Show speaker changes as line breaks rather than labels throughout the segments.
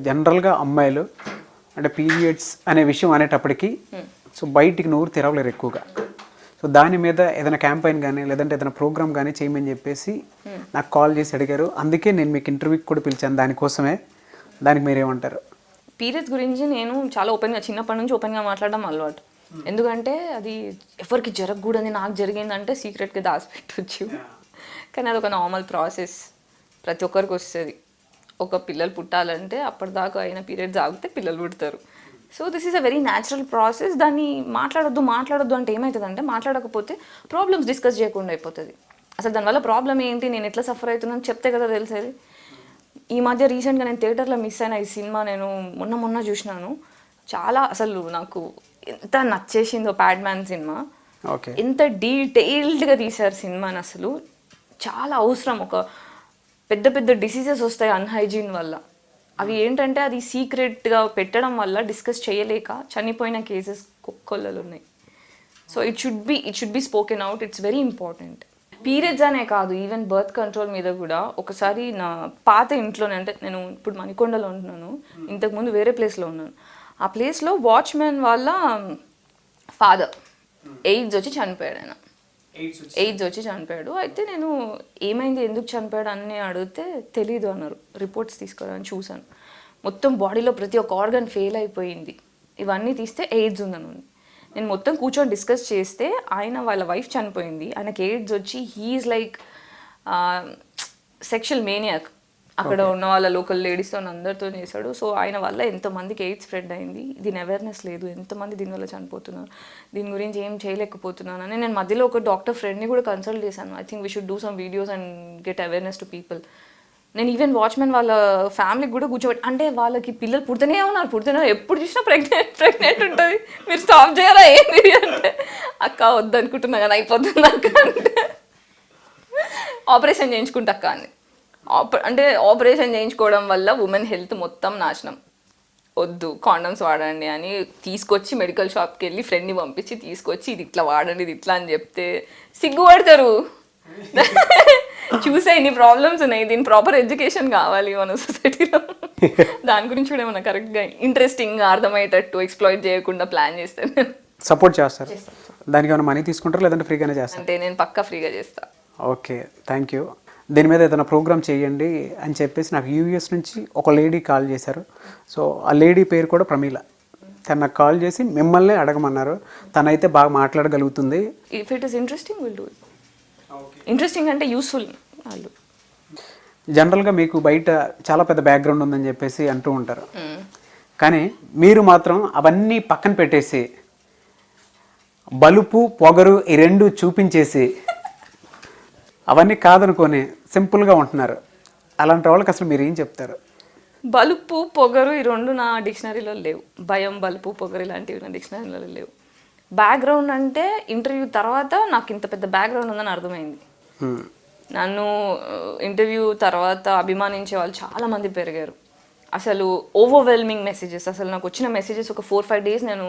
జనరల్గా అమ్మాయిలు అంటే పీరియడ్స్ అనే విషయం అనేటప్పటికి సో బయటికి నోరు తెరవలేరు ఎక్కువగా. సో దాని మీద ఏదైనా క్యాంపెయిన్ కానీ లేదంటే ఏదైనా ప్రోగ్రామ్ కానీ చేయమని చెప్పేసి నాకు కాల్ చేసి అడిగారు. అందుకే నేను మీకు ఇంటర్వ్యూకి కూడా పిలిచాను దానికోసమే. దానికి మీరేమంటారు?
పీరియడ్స్ గురించి నేను చాలా ఓపెన్గా చిన్నప్పటి నుంచి ఓపెన్గా మాట్లాడడం అలవాటు. ఎందుకంటే అది ఎవరికి జరగకూడదని నాకు జరిగిందంటే సీక్రెట్గా దాచిపెట్టచ్చు. కానీ అది ఒక నార్మల్ ప్రాసెస్, ప్రతి ఒక్కరికి వస్తుంది. ఒక పిల్లలు పుట్టాలంటే అప్పటిదాకా అయిన పీరియడ్స్ ఆగితే పిల్లలు పుడతారు. So this is a very natural process. దాన్ని మాట్లాడొద్దు అంటే ఏమవుతుందంటే మాట్లాడకపోతే ప్రాబ్లమ్స్ డిస్కస్ చేయకుండా అయిపోతుంది. అసలు దానివల్ల ప్రాబ్లం ఏంటి, నేను ఎట్లా సఫర్ అవుతున్నాను చెప్తే కదా తెలిసేది. ఈ మధ్య రీసెంట్గా నేను థియేటర్లో మిస్ అయిన ఈ సినిమా నేను మొన్న చూసినాను. చాలా అసలు నాకు ఎంత నచ్చేసిందో ప్యాడ్ మ్యాన్ సినిమా. ఎంత డీటెయిల్డ్గా తీశారు సినిమాని. అసలు చాలా అవసరం. ఒక పెద్ద పెద్ద డిసీజెస్ వస్తాయి అన్హైజీన్ వల్ల. అవి ఏంటంటే అది సీక్రెట్గా పెట్టడం వల్ల డిస్కస్ చేయలేక చనిపోయిన కేసెస్ కొల్లలు ఉన్నాయి. So it should be spoken out. It's very important. Periods అనే కాదు, ఈవెన్ బర్త్ కంట్రోల్ మీద కూడా. ఒకసారి నా పాత ఇంట్లోనే, అంటే నేను ఇప్పుడు మణికొండలో ఉంటున్నాను, ఇంతకుముందు వేరే ప్లేస్లో ఉన్నాను. ఆ ప్లేస్లో వాచ్మెన్ వాళ్ళ ఫాదర్ ఎయిడ్స్ వచ్చి చనిపోయాడు. ఆయన ఎయిడ్స్ వచ్చి చనిపోయాడు. అయితే నేను ఏమైంది, ఎందుకు చనిపోయాడు అని అడిగితే తెలీదు అన్నారు. రిపోర్ట్స్ తీసుకురాని చూశాను. మొత్తం బాడీలో ప్రతి ఒక్క ఆర్గన్ ఫెయిల్ అయిపోయింది. ఇవన్నీ తీస్తే ఎయిడ్స్ ఉందని. నేను మొత్తం కూర్చొని డిస్కస్ చేస్తే వాళ్ళ వైఫ్ చనిపోయింది, ఆయనకి ఎయిడ్స్ వచ్చి హీఈస్ లైక్ సెక్షువల్ మేనియాక్. అక్కడ ఉన్న వాళ్ళ లోకల్ లేడీస్తో అందరితో చేశాడు. సో ఆయన వల్ల ఎంతమందికి ఎయిడ్స్ స్ప్రెడ్ అయింది, దీని అవేర్నెస్ లేదు, ఎంతమంది దీనివల్ల చనిపోతున్నారు, దీని గురించి ఏం చేయలేకపోతున్నాను అని నేను మధ్యలో ఒక డాక్టర్ ఫ్రెండ్ని కూడా కన్సల్ట్ చేశాను. I think we should do some videos and get awareness to people. నేను ఈవెన్ వాచ్మెన్ వాళ్ళ ఫ్యామిలీకి కూడా కూర్చోబెట్టి, అంటే వాళ్ళకి పిల్లలు పుడుతూనే ఉన్నారు, ఎప్పుడు చూసినా ప్రెగ్నెంట్ ఉంటుంది, మీరు స్టాప్ చేయరా ఏంటి అంటే, అక్క వద్దనుకుంటున్నా కానీ అయిపోతుంది అక్క అంటే, ఆపరేషన్ చేయించుకుంటా అక్క అని. అంటే ఆపరేషన్ చేయించుకోవడం వల్ల ఉమెన్ హెల్త్ మొత్తం నాశనం, వద్దు కాండమ్స్ వాడండి అని తీసుకొచ్చి మెడికల్ షాప్కి వెళ్ళి ఫ్రెండ్ని పంపించి తీసుకొచ్చి ఇది ఇట్లా వాడండి, ఇది ఇట్లా అని చెప్తే సిగ్గుపడతారు. చూసే ఇన్ని ప్రాబ్లమ్స్ ఉన్నాయి, దీని ప్రాపర్ ఎడ్యుకేషన్ కావాలి మన సొసైటీలో. దాని గురించి కూడా ఏమన్నా కరెక్ట్గా ఇంట్రెస్టింగ్గా అర్థమయ్యేటట్టు ఎక్స్ప్లాయిట్ చేయకుండా ప్లాన్ చేస్తే
సపోర్ట్ చేస్తారు. దానికి ఏమైనా మనీ తీసుకుంటారు లేదంటే ఫ్రీగానే చేస్తారు?
అంటే నేను పక్కా ఫ్రీగా చేస్తాను.
Okay, thank you. దీని మీద ఏదైనా ప్రోగ్రామ్ చేయండి అని చెప్పేసి నాకు యూఎస్ నుంచి ఒక లేడీ కాల్ చేశారు. సో ఆ లేడీ పేరు కూడా ప్రమీల. తను నాకు కాల్ చేసి మిమ్మల్ని అడగమన్నారు. తనైతే బాగా మాట్లాడగలుగుతుంది.
If it is interesting will do it. Interesting అంటే యూస్ఫుల్. వాళ్ళు
జనరల్గా మీకు బయట చాలా పెద్ద బ్యాక్గ్రౌండ్ ఉందని చెప్పేసి అంటూ ఉంటారు. కానీ మీరు మాత్రం అవన్నీ పక్కన పెట్టేసి బలుపు పొగరు ఈ రెండు చూపించేసి అవన్నీ కాదనుకొని సింపుల్గా ఉంటున్నారు. అలాంటి వాళ్ళకి అసలు మీరు ఏం చెప్తారు?
బలుపు పొగరు ఈ రెండు నా డిక్షనరీలో లేవు. భయం, బలుపు, పొగరు ఇలాంటివి నా డిక్షనరీలో లేవు. బ్యాక్గ్రౌండ్ అంటే ఇంటర్వ్యూ తర్వాత నాకు ఇంత పెద్ద బ్యాక్గ్రౌండ్ ఉందని అర్థమైంది. నన్ను ఇంటర్వ్యూ తర్వాత అభిమానించే వాళ్ళు చాలామంది పెరిగారు. అసలు ఓవర్వెల్మింగ్ మెసేజెస్. అసలు నాకు వచ్చిన మెసేజెస్ ఒక 4-5 days నేను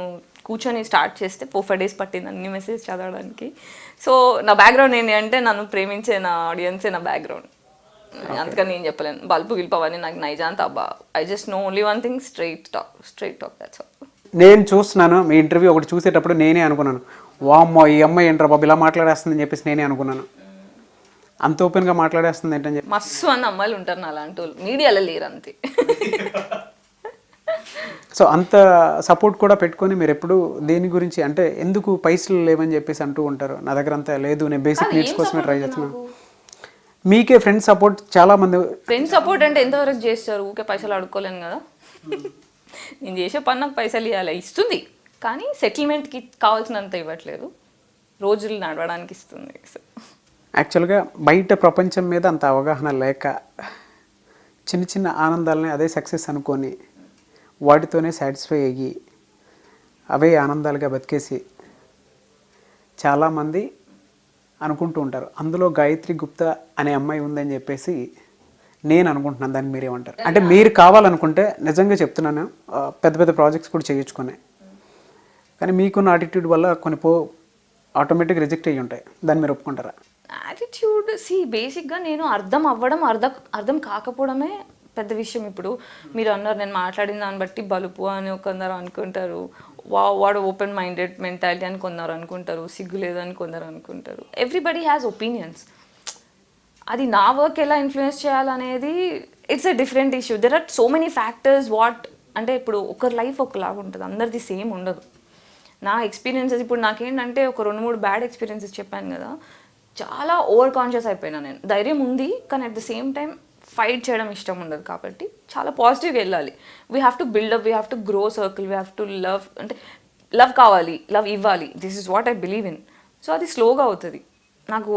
కూర్చొని స్టార్ట్ చేస్తే 4-5 days పట్టింది అన్ని మెసేజెస్ చదవడానికి. సో నా బ్యాక్గ్రౌండ్ ఏంటి అంటే నన్ను ప్రేమించే నా ఆడియన్సే నా బ్యాక్గ్రౌండ్. అందుకని నేను చెప్పలేను బల్పు గిల్పవని నాకు నైజాంత అబ్బా. I just know only one thing, straight talk that's all.
నేను చూస్తున్నాను మీ ఇంటర్వ్యూ ఒకటి చూసేటప్పుడు నేనే అనుకున్నాను, వామ్మో ఈ అమ్మాయి ఏంట్రా బాబు ఇలా మాట్లాడేస్తుందని చెప్పేసి నేనే అనుకున్నాను. అంత ఓపెన్గా మాట్లాడేస్తుంది ఏంటని చెప్పి.
మస్తు అన్న అమ్మాయిలు ఉంటారు నా అలాంటి వాళ్ళు, మీడియాలో లేరు అంతే.
సో అంత సపోర్ట్ కూడా పెట్టుకొని మీరు ఎప్పుడు దేని గురించి అంటే ఎందుకు పైసలు లేవని చెప్పేసి అంటూ ఉంటారు. నా దగ్గర అంతా లేదు, నేను బేసిక్ నీడ్స్ కోసమే ట్రై చేస్తున్నాను. మీకే ఫ్రెండ్స్ సపోర్ట్ చాలా మంది.
ఫ్రెండ్స్ సపోర్ట్ అంటే ఎంతవరకు చేస్తారు? ఊకే పైసలు అడుక్కోలేను కదా. నేను చేసే పని నాకు పైసలు ఇవ్వాలి, ఇస్తుంది. కానీ సెటిల్మెంట్కి కావాల్సినంత ఇవ్వట్లేదు, రోజులు నడవడానికి ఇస్తుంది.
యాక్చువల్గా బయట ప్రపంచం మీద అంత అవగాహన లేక చిన్న చిన్న ఆనందాలని అదే సక్సెస్ అనుకొని వాటితోనే సాటిస్ఫై అయ్యి అవే ఆనందాలుగా బతికేసి చాలామంది అనుకుంటూ ఉంటారు. అందులో గాయత్రి గుప్తా అనే అమ్మాయి ఉందని చెప్పేసి నేను అనుకుంటున్నాను. దాన్ని మీరేమంటారు? అంటే మీరు కావాలనుకుంటే నిజంగా చెప్తున్నాను పెద్ద పెద్ద ప్రాజెక్ట్స్ కూడా చేయించుకునే, కానీ మీకున్న యాటిట్యూడ్ వల్ల కొన్ని ఆటోమేటిక్ రిజెక్ట్ అయ్యి ఉంటాయి. దాన్ని మీరు ఒప్పుకుంటారా?
యాటిట్యూడ్ బేసిక్గా నేను అర్థం అవ్వడం అర్థం కాకపోవడమే పెద్ద విషయం. ఇప్పుడు మీరు అన్నారు నేను మాట్లాడిన దాన్ని బట్టి బలుపు అని కొందరు అనుకుంటారు, వాడు ఓపెన్ మైండెడ్ మెంటాలిటీ అని కొందరు అనుకుంటారు, సిగ్గు లేదని కొందరు అనుకుంటారు. Everybody has opinions. అది నా వర్క్ ఎలా ఇన్ఫ్లుయెన్స్ చేయాలనేది it's a different issue. There are so many factors. అంటే ఇప్పుడు ఒకరి లైఫ్ ఒకలాగా ఉంటుంది, అందరిది సేమ్ ఉండదు. నా ఎక్స్పీరియన్సెస్ ఇప్పుడు నాకేంటంటే ఒక 2-3 బ్యాడ్ ఎక్స్పీరియన్సెస్ చెప్పాను కదా, చాలా ఓవర్ కాన్షియస్ అయిపోయినా నేను. ధైర్యం ఉంది కానీ at the same time fight చేయడం ఇష్టం ఉండదు, కాబట్టి చాలా పాజిటివ్గా వెళ్ళాలి. We have to buildup, we have to grow circle, we have to love. అంటే లవ్ కావాలి, లవ్ ఇవ్వాలి. This is what I believe in. So అది స్లోగా అవుతుంది. నాకు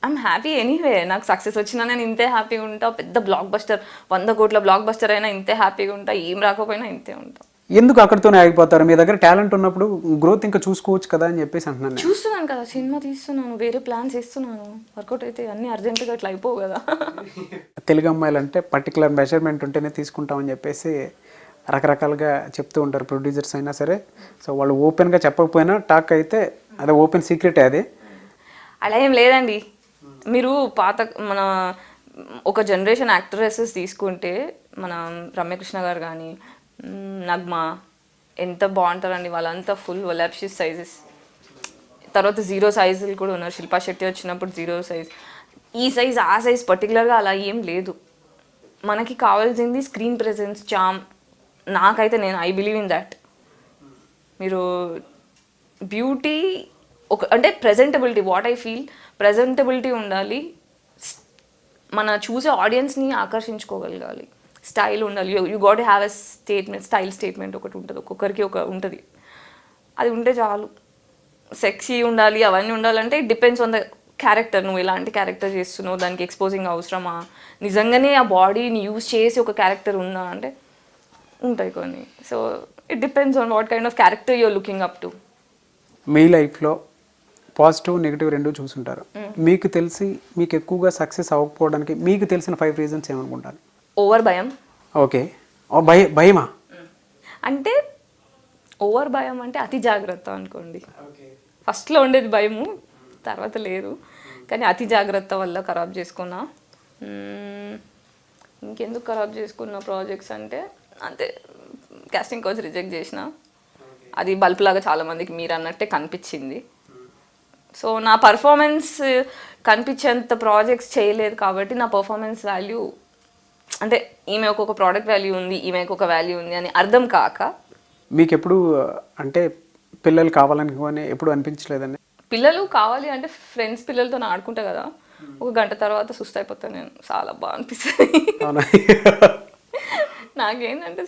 ఐఎమ్ హ్యాపీ ఎనీవే. నాకు సక్సెస్ వచ్చినా నేను ఇంతే హ్యాపీగా ఉంటా. పెద్ద బ్లాక్ బస్టర్ 100 కోట్ల బ్లాక్ బస్టర్ అయినా ఇంతే హ్యాపీగా ఉంటా. ఏం రాకపోయినా ఇంతే ఉంటా.
ఎందుకు అక్కడితోనే ఆగిపోతారు? మీ దగ్గర టాలెంట్ ఉన్నప్పుడు గ్రోత్ ఇంకా చూసుకోవచ్చు కదా అని చెప్పేసి అంటున్నాను నేను.
చూస్తున్నాను కదా, సినిమా తీస్తున్నాను, వేరే ప్లాన్స్ వేస్తున్నాను. వర్కౌట్ అయితే అన్నీ అర్జెంటుగా అట్లా అయిపోవు కదా.
తెలుగు అమ్మాయిలు అంటే పర్టికులర్ మెజర్మెంట్ ఉంటేనే తీసుకుంటామని చెప్పేసి రకరకాలుగా చెప్తూ ఉంటారు ప్రొడ్యూసర్స్ అయినా సరే. సో వాళ్ళు ఓపెన్గా చెప్పకపోయినా టాక్ అయితే అదే ఓపెన్ సీక్రెటే అది.
అలా ఏం లేదండి. మీరు మన ఒక జనరేషన్ యాక్ట్రెసెస్ తీసుకుంటే మన రమ్యకృష్ణ గారు కానీ నగ్మ ఎంత బాగుంటారండి. వాళ్ళంతా ఫుల్ వలాప్షియస్ సైజెస్. తర్వాత 0 సైజులు కూడా ఉన్నారు. శిల్పా శెట్టి వచ్చినప్పుడు 0 సైజ్, ఈ సైజ్ ఆ సైజ్ పర్టికులర్గా అలా ఏం లేదు. మనకి కావాల్సింది స్క్రీన్ ప్రెజెన్స్, చామ్. నాకైతే ఐ బిలీవ్ ఇన్ దాట్. మీరు బ్యూటీ అంటే presentability, what I feel presentability ఉండాలి. మన చూసే ఆడియన్స్ని ఆకర్షించుకోగలగాలి. స్టైల్ ఉండాలి. You got have a statement, style statement ఒకటి ఉంటుంది, ఒక్కొక్కరికి ఒక ఉంటుంది. అది ఉంటే చాలు. సెక్సీ ఉండాలి, అవన్నీ ఉండాలంటే it depends on the character. నువ్వు ఎలాంటి క్యారెక్టర్ చేస్తున్నావు, దానికి ఎక్స్పోజింగ్ అవసరమా, నిజంగానే ఆ బాడీని యూజ్ చేసి ఒక క్యారెక్టర్ ఉందా అంటే ఉంటాయి కొన్ని. So it depends on what kind of character you're looking up to.
మీ లైఫ్లో పాజిటివ్ నెగిటివ్ రెండు చూసుంటారు. మీకు తెలిసి మీకు ఎక్కువగా సక్సెస్ అవ్వకపోవడానికి మీకు తెలిసిన 5 రీజన్స్ ఏమనుకుంటారు?
ఓవర్ భయం.
ఓకే. భయమా?
అంటే ఓవర్ భయం అంటే అతి జాగ్రత్త అనుకోండి. ఫస్ట్లో ఉండేది భయము, తర్వాత లేదు. కానీ అతి జాగ్రత్త వల్ల ఖరాబ్ చేసుకున్నా. ఇంకెందుకు ఖరాబ్ చేసుకున్న ప్రాజెక్ట్స్ అంటే అంతే, కాస్టింగ్ కోచ్ రిజెక్ట్ చేసిన. అది బల్బులాగా చాలామందికి మీరు అన్నట్టే కనిపించింది. సో నా పర్ఫార్మెన్స్ కనిపించేంత ప్రాజెక్ట్స్ చేయలేదు కాబట్టి నా పర్ఫార్మెన్స్ వాల్యూ అంటే ఈమెకు ఒక ప్రోడక్ట్ వాల్యూ ఉంది, ఈమెకు ఒక వాల్యూ ఉంది అని అర్థం కాక. మీకు
ఎప్పుడు అంటే పిల్లలు కావాలని ఎప్పుడు అనిపించలేదండి?
పిల్లలు కావాలి అంటే ఫ్రెండ్స్ పిల్లలతో ఆడుకుంటా కదా, ఒక గంట తర్వాత సుస్థ అయిపోతాను నేను. చాలా బాగా అనిపిస్తుంది. నాకేంటంటే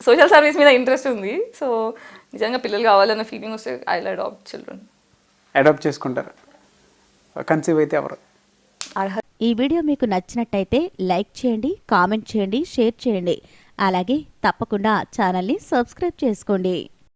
సోషల్ సర్వీస్ మీద ఇంట్రెస్ట్ ఉంది. సో నిజంగా పిల్లలు కావాలన్న ఫీలింగ్ వస్తే I will adopt children.
Adopt చేసుకుంటారు. కన్సీవ్ అయితే ఎవరు?
ఈ వీడియో మీకు నచ్చినట్టయితే లైక్ చేయండి, కామెంట్ చేయండి, షేర్ చేయండి. అలాగే తప్పకుండా ఛానల్ని సబ్స్క్రైబ్ చేసుకోండి.